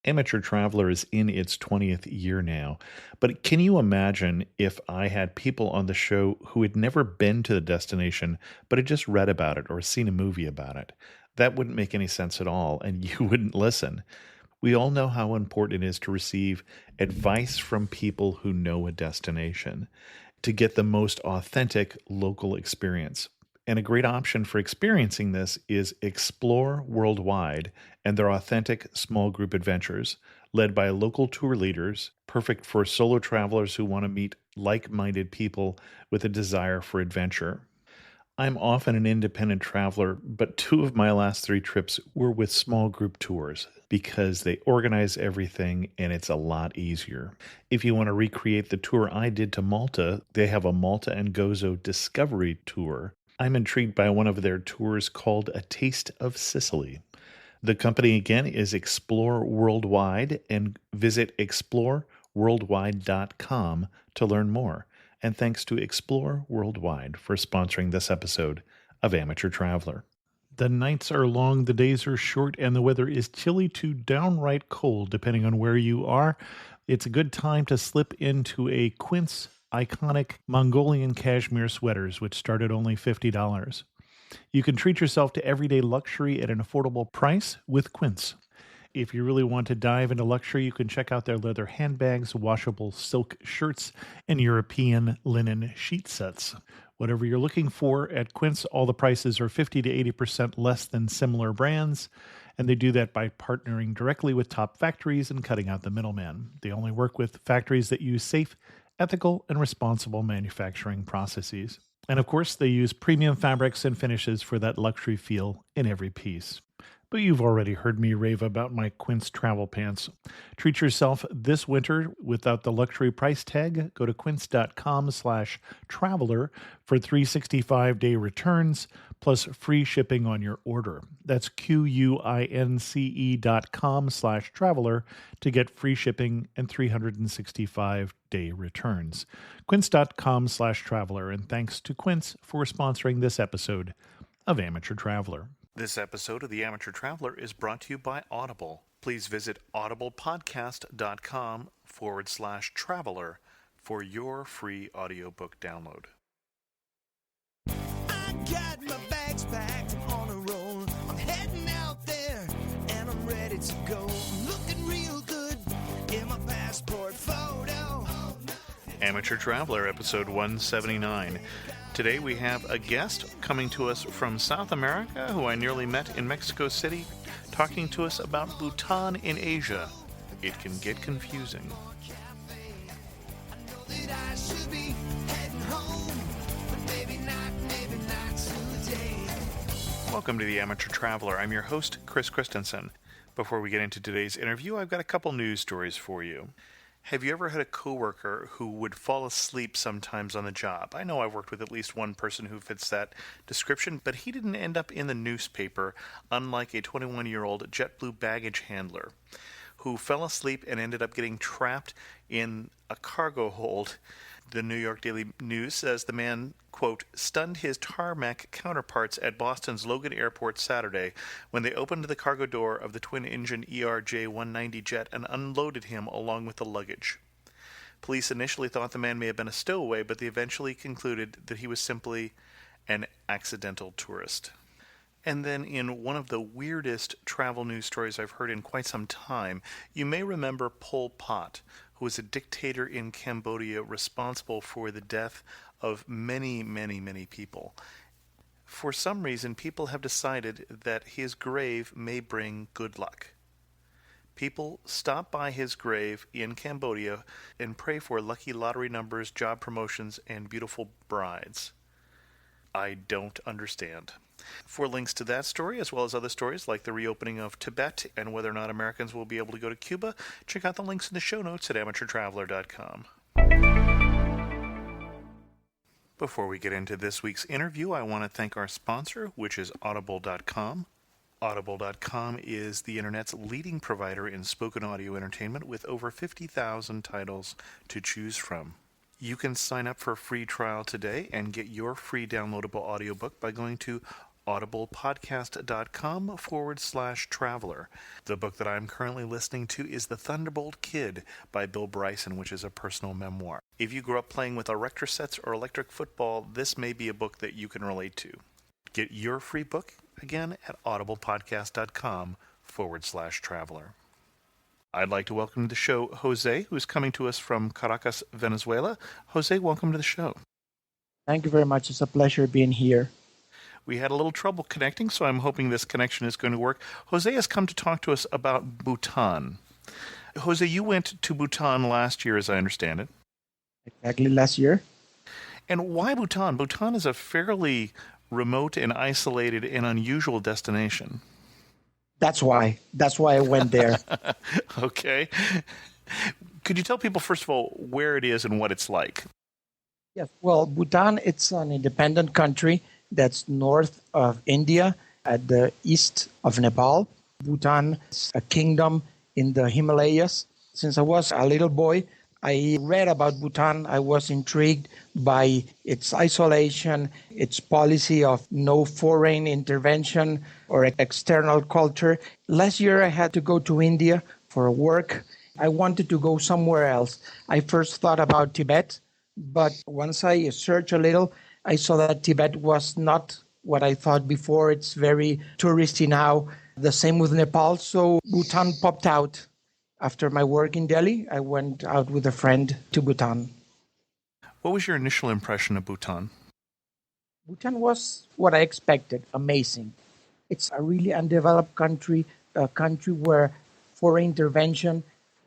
Amateur Traveler is in its 20th year now, but can you imagine if I had people on the show who had never been to the destination, but had just read about it or seen a movie about it? That wouldn't make any sense at all, and you wouldn't listen. We all know how important it is to receive advice from people who know a destination to get the most authentic local experience. And a great option for experiencing this is Explore Worldwide and their authentic small group adventures, led by local tour leaders, perfect for solo travelers who want to meet like minded people with a desire for adventure. I'm often an independent traveler, but two of my last three trips were with small group tours because they organize everything and it's a lot easier. If you want to recreate the tour I did to Malta, they have a Malta and Gozo Discovery Tour. I'm intrigued by one of their tours called A Taste of Sicily. The company again is Explore Worldwide, and visit exploreworldwide.com to learn more. And thanks to Explore Worldwide for sponsoring this episode of Amateur Traveler. The nights are long, the days are short, and the weather is chilly to downright cold, depending on where you are. It's a good time to slip into a Quince iconic Mongolian cashmere sweaters, which start at only $50. You can treat yourself to everyday luxury at an affordable price with Quince. If you really want to dive into luxury, you can check out their leather handbags, washable silk shirts, and European linen sheet sets. Whatever you're looking for at Quince, all the prices are 50 to 80% less than similar brands, and they do that by partnering directly with top factories and cutting out the middleman. They only work with factories that use safe, ethical, and responsible manufacturing processes. And of course, they use premium fabrics and finishes for that luxury feel in every piece. But you've already heard me rave about my Quince travel pants. Treat yourself this winter without the luxury price tag. Go to quince.com/traveler for 365-day returns plus free shipping on your order. That's QUINCE.com/traveler to get free shipping and 365-day returns. Quince.com/traveler. And thanks to Quince for sponsoring this episode of Amateur Traveler. This episode of The Amateur Traveler is brought to you by Audible. Please visit audiblepodcast.com/traveler for your free audiobook download. I got my bags packed on a roll. I'm heading out there and I'm ready to go. I'm looking real good in my passport photo. Amateur Traveler, episode 179. Today we have a guest coming to us from South America who I nearly met in Mexico City, talking to us about Bhutan in Asia. It can get confusing. Welcome to the Amateur Traveler. I'm your host, Chris Christensen. Before we get into today's interview, I've got a couple news stories for you. Have you ever had a coworker who would fall asleep sometimes on the job? I know I've worked with at least one person who fits that description, but he didn't end up in the newspaper, unlike a 21-year-old JetBlue baggage handler who fell asleep and ended up getting trapped in a cargo hold. The New York Daily News says the man, quote, stunned his tarmac counterparts at Boston's Logan Airport Saturday when they opened the cargo door of the twin-engine ERJ-190 jet and unloaded him along with the luggage. Police initially thought the man may have been a stowaway, but they eventually concluded that he was simply an accidental tourist. And then in one of the weirdest travel news stories I've heard in quite some time, you may remember Pol Pot, who was a dictator in Cambodia responsible for the death of many, many, many people. For some reason, people have decided that his grave may bring good luck. People stop by his grave in Cambodia and pray for lucky lottery numbers, job promotions, and beautiful brides. I don't understand. For links to that story, as well as other stories like the reopening of Tibet and whether or not Americans will be able to go to Cuba, check out the links in the show notes at amateurtraveler.com. Before we get into this week's interview, I want to thank our sponsor, which is audible.com. Audible.com is the internet's leading provider in spoken audio entertainment with over 50,000 titles to choose from. You can sign up for a free trial today and get your free downloadable audiobook by going to audiblepodcast.com/traveler. The book that I'm currently listening to is The Thunderbolt Kid by Bill Bryson, which is a personal memoir. If you grew up playing with electric sets or electric football, this may be a book that you can relate to. Get your free book again at audiblepodcast.com/traveler. I'd like to welcome to the show Jose, who's coming to us from Caracas, Venezuela. Jose, welcome to the show. Thank you very much. It's a pleasure being here. We had a little trouble connecting, so I'm hoping this connection is going to work. Jose has come to talk to us about Bhutan. Jose, you went to Bhutan last year, as I understand it. Exactly last year. And why Bhutan? Bhutan is a fairly remote and isolated and unusual destination. That's why I went there. Okay. Could you tell people, first of all, where it is and what it's like? Yes. Well, Bhutan, it's an independent country that's north of India at the east of Nepal. Bhutan is a kingdom in the Himalayas. Since I was a little boy, I read about Bhutan. I was intrigued by its isolation, its policy of no foreign intervention or external culture. Last year, I had to go to India for work. I wanted to go somewhere else. I first thought about Tibet, but once I searched a little, I saw that Tibet was not what I thought before. It's very touristy now. The same with Nepal. So Bhutan popped out. After my work in Delhi, I went out with a friend to Bhutan. What was your initial impression of Bhutan? Bhutan was what I expected, amazing. It's a really undeveloped country, a country where foreign intervention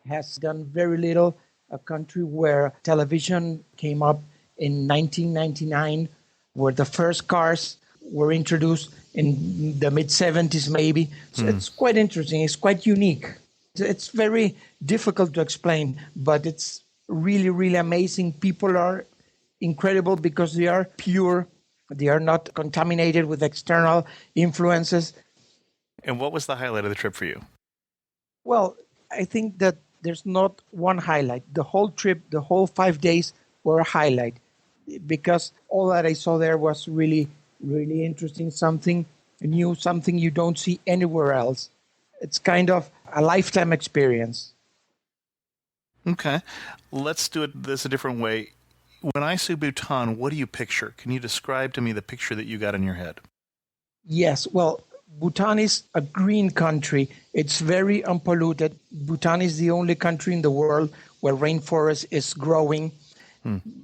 has done very little, a country where television came up in 1999, where the first cars were introduced in the mid-70s maybe. So It's quite interesting, it's quite unique. It's very difficult to explain, but it's really, really amazing. People are incredible because they are pure. They are not contaminated with external influences. And what was the highlight of the trip for you? Well, I think that there's not one highlight. The whole trip, the whole 5 days were a highlight because all that I saw there was really, really interesting, something new, something you don't see anywhere else. It's kind of a lifetime experience. Okay. Let's do this a different way. When I say Bhutan, what do you picture? Can you describe to me the picture that you got in your head? Yes, well, Bhutan is a green country. It's very unpolluted. Bhutan is the only country in the world where rainforest is growing.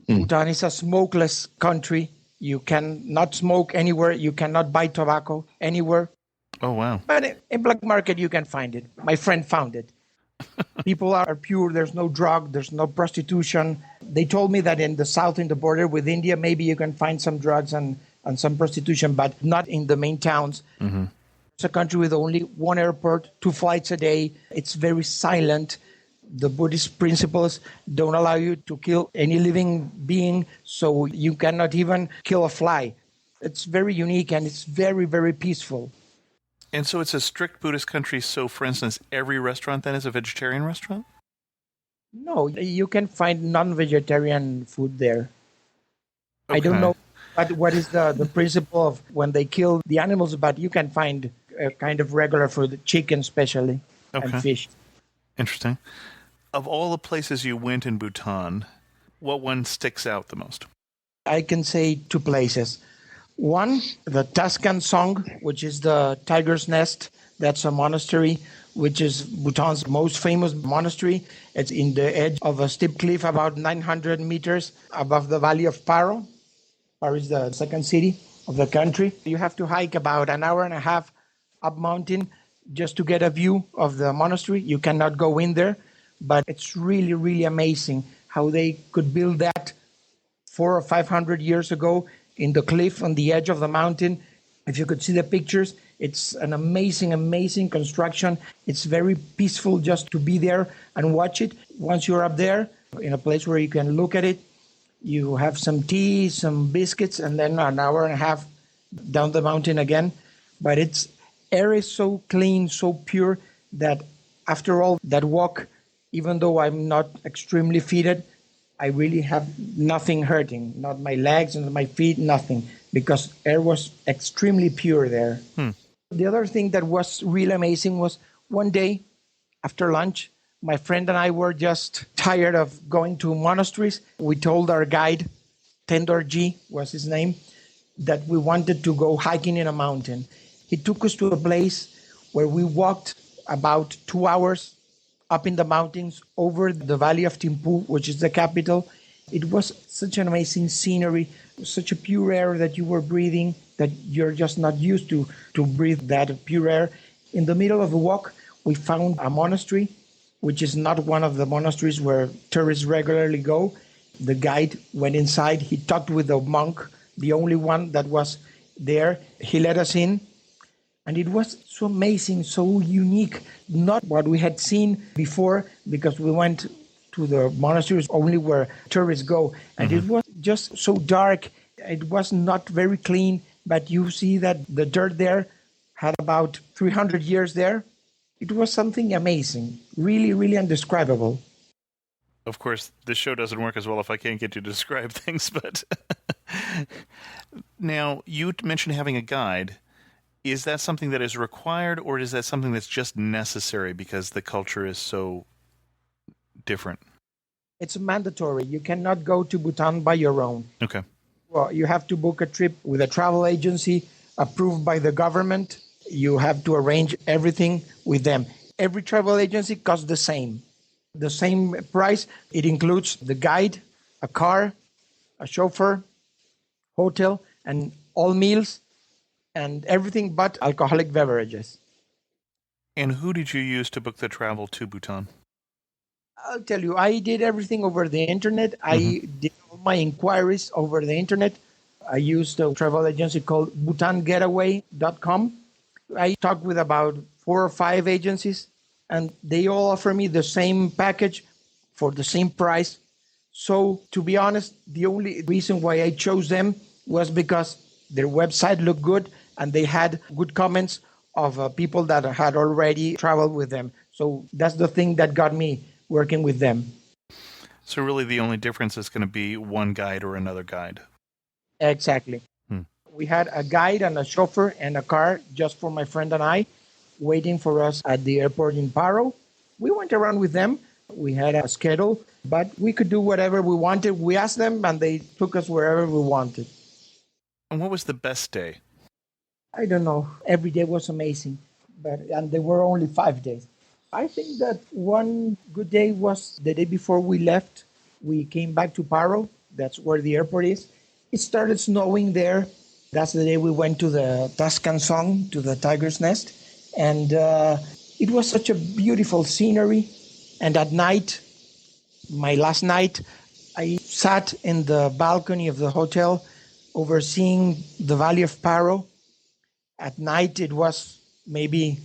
Bhutan is a smokeless country. You cannot smoke anywhere. You cannot buy tobacco anywhere. Oh, wow. But in black market, you can find it. My friend found it. People are pure. There's no drug. There's no prostitution. They told me that in the south, in the border with India, maybe you can find some drugs and some prostitution, but not in the main towns. Mm-hmm. It's a country with only one airport, 2 flights a day. It's very silent. The Buddhist principles don't allow you to kill any living being, so you cannot even kill a fly. It's very unique and it's very, very peaceful. And so it's a strict Buddhist country. So, for instance, every restaurant then is a vegetarian restaurant? No, you can find non-vegetarian food there. Okay. I don't know what is the principle of when they kill the animals, but you can find a kind of regular food, chicken especially, and fish. Interesting. Of all the places you went in Bhutan, what one sticks out the most? I can say 2 places. One, the Taskan Song, which is the tiger's nest. That's a monastery, which is Bhutan's most famous monastery. It's in the edge of a steep cliff about 900 meters above the valley of Paro. Paro is the second city of the country. You have to hike about an hour and a half up mountain just to get a view of the monastery. You cannot go in there, but it's really, really amazing how they could build that 400 or 500 years ago in the cliff on the edge of the mountain. If you could see the pictures, it's an amazing, amazing construction. It's very peaceful just to be there and watch it. Once you're up there, in a place where you can look at it, you have some tea, some biscuits, and then an hour and a half down the mountain again. But it's air is so clean, so pure that after all that walk, even though I'm not extremely fitted, I really have nothing hurting, not my legs and my feet, nothing, because air was extremely pure there. The other thing that was really amazing was one day after lunch, my friend and I were just tired of going to monasteries. We told our guide, Tendor G was his name, that we wanted to go hiking in a mountain. He took us to a place where we walked about 2 hours up in the mountains over the valley of Thimphu, which is the capital. It was such an amazing scenery, such a pure air that you were breathing that you're just not used to breathe that pure air. In the middle of the walk, we found a monastery, which is not one of the monasteries where tourists regularly go. The guide went inside. He talked with the monk, the only one that was there. He let us in. And it was so amazing, so unique, not what we had seen before, because we went to the monasteries only where tourists go. And it was just so dark. It was not very clean, but you see that the dirt there had about 300 years there. It was something amazing, really, really indescribable. Of course, this show doesn't work as well if I can't get you to describe things, but now, you mentioned having a guide. Is that something that is required, or is that something that's just necessary because the culture is so different? It's mandatory. You cannot go to Bhutan by your own. Okay. Well, you have to book a trip with a travel agency approved by the government. You have to arrange everything with them. Every travel agency costs the same price. It includes the guide, a car, a chauffeur, hotel, and all meals, and everything but alcoholic beverages. And who did you use to book the travel to Bhutan? I'll tell you, I did everything over the internet. I did all my inquiries over the internet. I used a travel agency called bhutangetaway.com. I talked with about 4 or 5 agencies, and they all offer me the same package for the same price. So, to be honest, the only reason why I chose them was because their website looked good and they had good comments of people that had already traveled with them. So that's the thing that got me working with them. So really the only difference is going to be one guide or another guide. Exactly. We had a guide and a chauffeur and a car just for my friend and I waiting for us at the airport in Paro. We went around with them. We had a schedule, but we could do whatever we wanted. We asked them and they took us wherever we wanted. And what was the best day? I don't know. Every day was amazing, and there were only 5 days. I think that one good day was the day before we left. We came back to Paro. That's where the airport is. It started snowing there. That's the day we went to the Tuscan Song, to the Tiger's Nest. And it was such a beautiful scenery. And at night, my last night, I sat in the balcony of the hotel overseeing the Valley of Paro. At night, it was maybe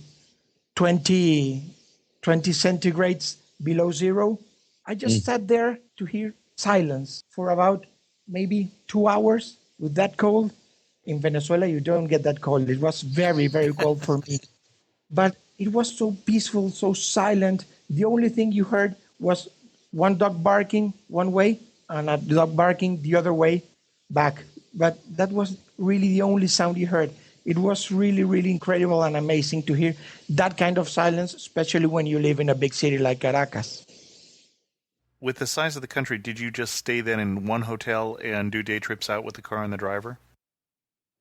20 centigrades below zero. I just sat there to hear silence for about maybe 2 hours with that cold. In Venezuela, you don't get that cold. It was very, very cold for me. But it was so peaceful, so silent. The only thing you heard was one dog barking one way and a dog barking the other way back. But that was really the only sound you heard. It was really, really incredible and amazing to hear that kind of silence, especially when you live in a big city like Caracas. With the size of the country, did you just stay then in one hotel and do day trips out with the car and the driver?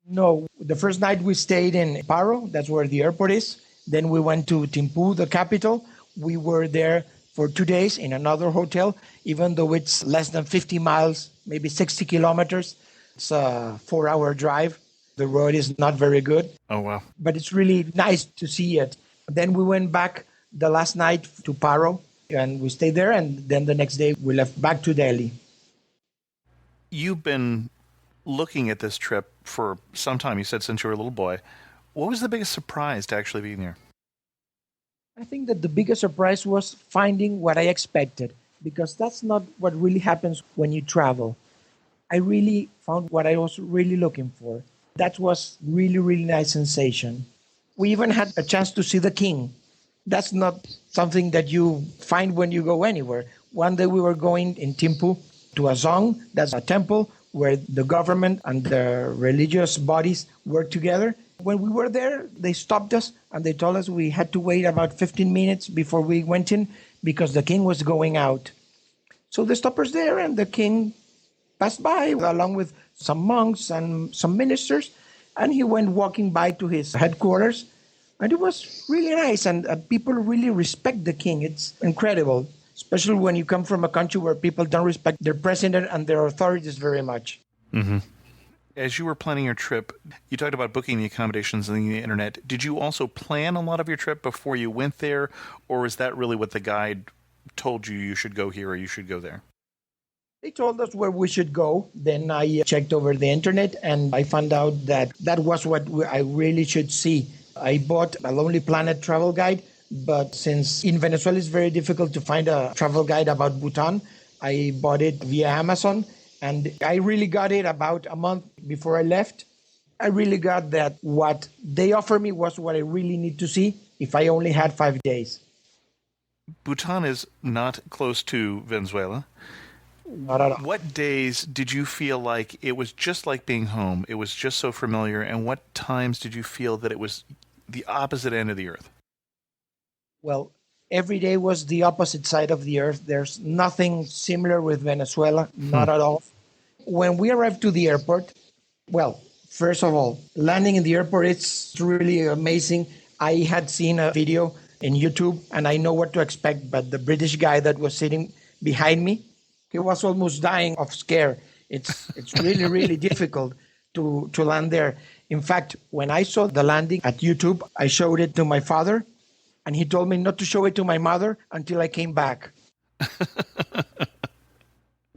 No, the first night we stayed in Paro, that's where the airport is. Then we went to Thimphu, the capital. We were there for 2 days in another hotel, even though it's less than 50 miles, maybe 60 kilometers. It's a 4-hour drive. The road is not very good. Oh, wow. But it's really nice to see it. Then we went back the last night to Paro, and we stayed there. And then the next day we left back to Delhi. You've been looking at this trip for some time. You said since you were a little boy. What was the biggest surprise to actually being there? I think that the biggest surprise was finding what I expected, because that's not what really happens when you travel. I really found what I was really looking for. That was really, really nice sensation. We even had a chance to see the king. That's not something that you find when you go anywhere. One day we were going in Thimphu, to a zong, that's a temple where the government and the religious bodies work together. When we were there, they stopped us and they told us we had to wait about 15 minutes before we went in because the king was going out. So they stopped us there and the king passed by along with some monks and some ministers, and he went walking by to his headquarters. And it was really nice, and people really respect the king. It's incredible, especially when you come from a country where people don't respect their president and their authorities very much. Mm-hmm. As you were planning your trip, you talked about booking the accommodations on the internet. Did you also plan a lot of your trip before you went there, or is that really what the guide told you should go here or you should go there? They told us where we should go. Then I checked over the internet and I found out that that was what I really should see. I bought a Lonely Planet travel guide, but since in Venezuela it's very difficult to find a travel guide about Bhutan, I bought it via Amazon. And I really got it about a month before I left. I really got that what they offered me was what I really need to see if I only had 5 days. Bhutan is not close to Venezuela. Not at all. What days did you feel like it was just like being home? It was just so familiar. And what times did you feel that it was the opposite end of the earth? Well, every day was the opposite side of the earth. There's nothing similar with Venezuela, not at all. When we arrived to the airport, well, first of all, landing in the airport, it's really amazing. I had seen a video in YouTube and I know what to expect, but the British guy that was sitting behind me, he was almost dying of scare. It's really, really difficult to land there. In fact, when I saw the landing at YouTube, I showed it to my father, and he told me not to show it to my mother until I came back.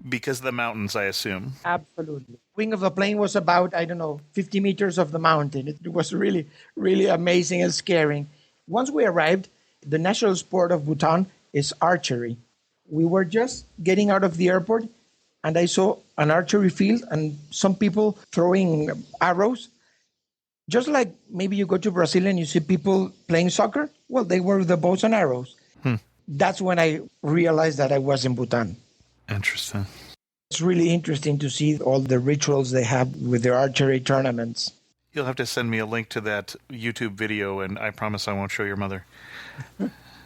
Because of the mountains, I assume. Absolutely. Wing of the plane was about, 50 meters of the mountain. It was really, really amazing and scary. Once we arrived, the national sport of Bhutan is archery. We were just getting out of the airport, and I saw an archery field and some people throwing arrows. Just like maybe you go to Brazil and you see people playing soccer. Well, they were the bows and arrows. That's when I realized that I was in Bhutan. Interesting. It's really interesting to see all the rituals they have with their archery tournaments. You'll have to send me a link to that YouTube video, and I promise I won't show your mother.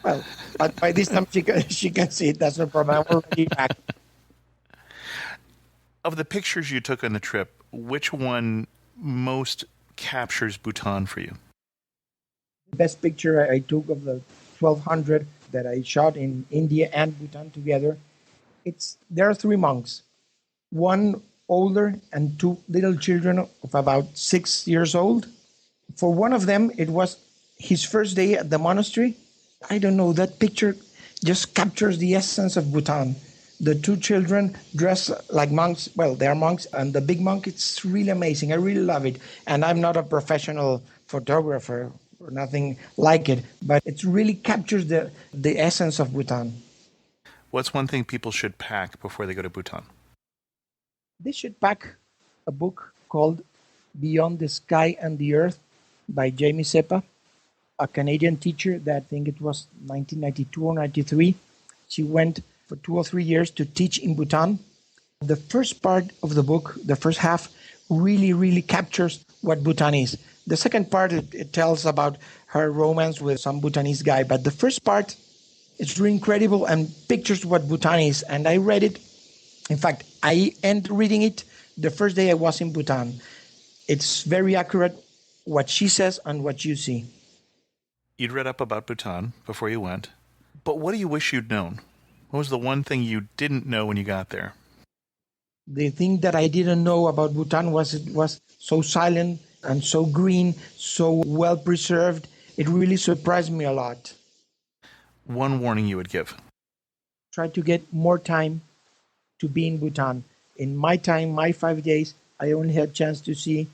Well, but by this time she can see it. That's no problem. I'm already back. Of the pictures you took on the trip, which one most captures Bhutan for you? The best picture I took of the 1200 that I shot in India and Bhutan together, there are 3 monks, one older and 2 little children of about 6 years old. For one of them, it was his first day at the monastery. I don't know, that picture just captures the essence of Bhutan. The 2 children dressed like monks. Well, they are monks, and the big monk, it's really amazing. I really love it. And I'm not a professional photographer or nothing like it, but it really captures the essence of Bhutan. What's one thing people should pack before they go to Bhutan? They should pack a book called Beyond the Sky and the Earth by Jamie Seppa, a Canadian teacher that I think it was 1992 or 93. She went for 2 or 3 years to teach in Bhutan. The first part of the book, the first half, really, really captures what Bhutan is. The second part, it tells about her romance with some Bhutanese guy. But the first part, it's really incredible and pictures what Bhutan is. And I read it. In fact, I ended reading it the first day I was in Bhutan. It's very accurate what she says and what you see. You'd read up about Bhutan before you went, but what do you wish you'd known? What was the one thing you didn't know when you got there? The thing that I didn't know about Bhutan was it was so silent and so green, so well preserved. It really surprised me a lot. One warning you would give? Try to get more time to be in Bhutan. In my time, my 5 days, I only had a chance to see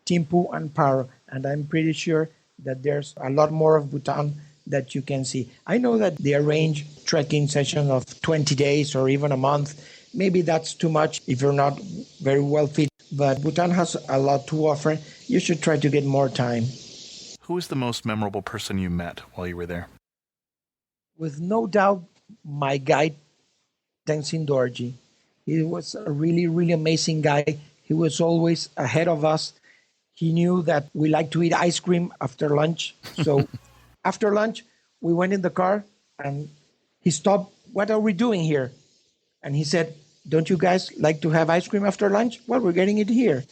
Thimphu and Paro, and I'm pretty sure that there's a lot more of Bhutan that you can see. I know that they arrange trekking sessions of 20 days or even a month. Maybe that's too much if you're not very well fit, but Bhutan has a lot to offer. You should try to get more time. Who was the most memorable person you met while you were there? With no doubt, my guide, Tenzin Dorji. He was a really, really amazing guy. He was always ahead of us. He knew that we like to eat ice cream after lunch. So after lunch, we went in the car and he stopped. What are we doing here? And he said, don't you guys like to have ice cream after lunch? Well, we're getting it here.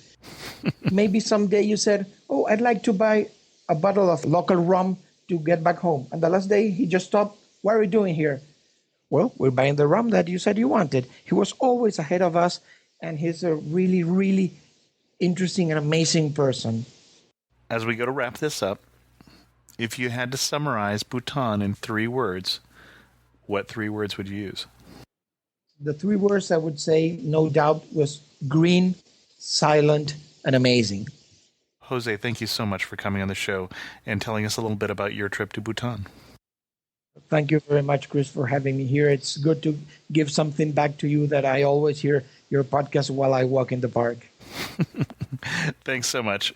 Maybe someday you said, oh, I'd like to buy a bottle of local rum to get back home. And the last day he just stopped. What are we doing here? Well, we're buying the rum that you said you wanted. He was always ahead of us. And he's a really, really interesting and amazing person. As we go to wrap this up, if you had to summarize Bhutan in 3 words, what 3 words would you use? The 3 words I would say, no doubt, was green, silent, and amazing. Jose, thank you so much for coming on the show and telling us a little bit about your trip to Bhutan. Thank you very much, Chris, for having me here. It's good to give something back to you that I always hear your podcast while I walk in the park. Thanks so much.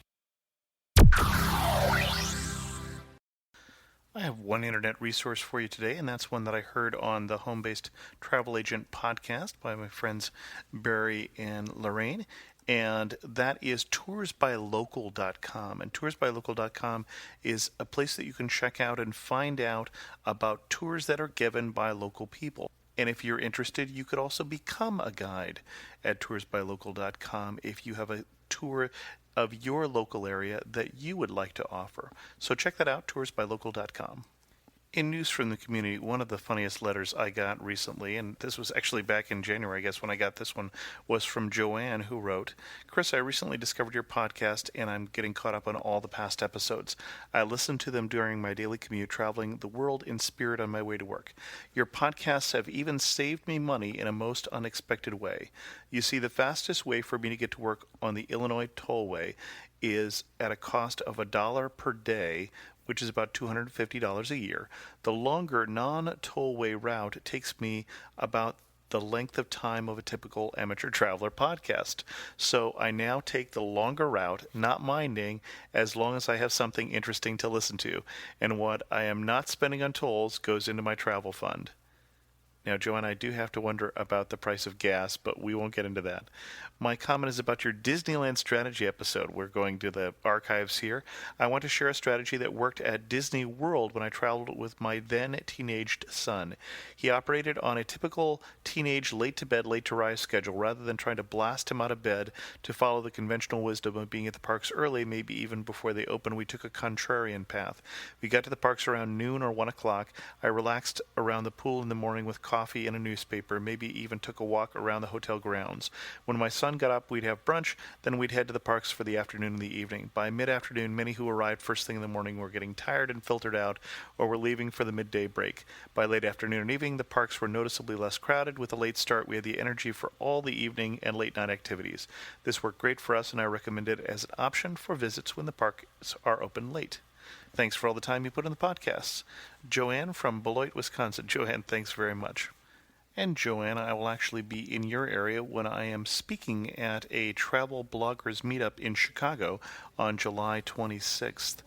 I have one internet resource for you today, and that's one that I heard on the Home-Based Travel Agent podcast by my friends Barry and Lorraine, and that is toursbylocal.com. And toursbylocal.com is a place that you can check out and find out about tours that are given by local people. And if you're interested, you could also become a guide at toursbylocal.com if you have a tour of your local area that you would like to offer. So check that out, toursbylocal.com. In news from the community, one of the funniest letters I got recently, and this was actually back in January, I guess, when I got this one, was from Joanne, who wrote, Chris, I recently discovered your podcast, and I'm getting caught up on all the past episodes. I listened to them during my daily commute, traveling the world in spirit on my way to work. Your podcasts have even saved me money in a most unexpected way. You see, the fastest way for me to get to work on the Illinois Tollway is at a cost of $1 per day, which is about $250 a year. The longer non-tollway route takes me about the length of time of a typical amateur traveler podcast. So I now take the longer route, not minding, as long as I have something interesting to listen to. And what I am not spending on tolls goes into my travel fund. Now, Joanne, I do have to wonder about the price of gas, but we won't get into that. My comment is about your Disneyland strategy episode. We're going to the archives here. I want to share a strategy that worked at Disney World when I traveled with my then-teenaged son. He operated on a typical teenage late-to-bed, late-to-rise schedule. Rather than trying to blast him out of bed to follow the conventional wisdom of being at the parks early, maybe even before they open, we took a contrarian path. We got to the parks around noon or 1 o'clock. I relaxed around the pool in the morning with coffee and a newspaper, maybe even took a walk around the hotel grounds. When my son got up, we'd have brunch, then we'd head to the parks for the afternoon and the evening. By mid-afternoon, many who arrived first thing in the morning were getting tired and filtered out, or were leaving for the midday break. By late afternoon and evening, the parks were noticeably less crowded. With a late start, we had the energy for all the evening and late-night activities. This worked great for us, and I recommend it as an option for visits when the parks are open late. Thanks for all the time you put in the podcasts. Joanne from Beloit, Wisconsin. Joanne, thanks very much. And Joanne, I will actually be in your area when I am speaking at a travel bloggers meetup in Chicago on July 26th.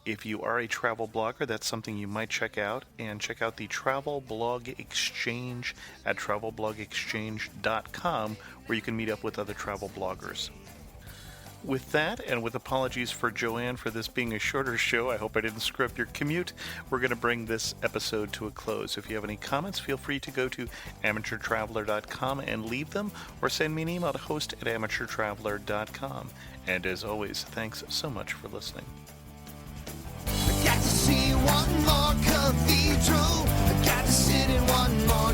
If you are a travel blogger, that's something you might check out. And check out the Travel Blog Exchange at travelblogexchange.com, where you can meet up with other travel bloggers. With that, and with apologies for Joanne for this being a shorter show, I hope I didn't screw up your commute, we're going to bring this episode to a close. If you have any comments, feel free to go to amateurtraveler.com and leave them, or send me an email to host@amateurtraveler.com. And as always, thanks so much for listening. I got to see one more cathedral. I got to sit in one more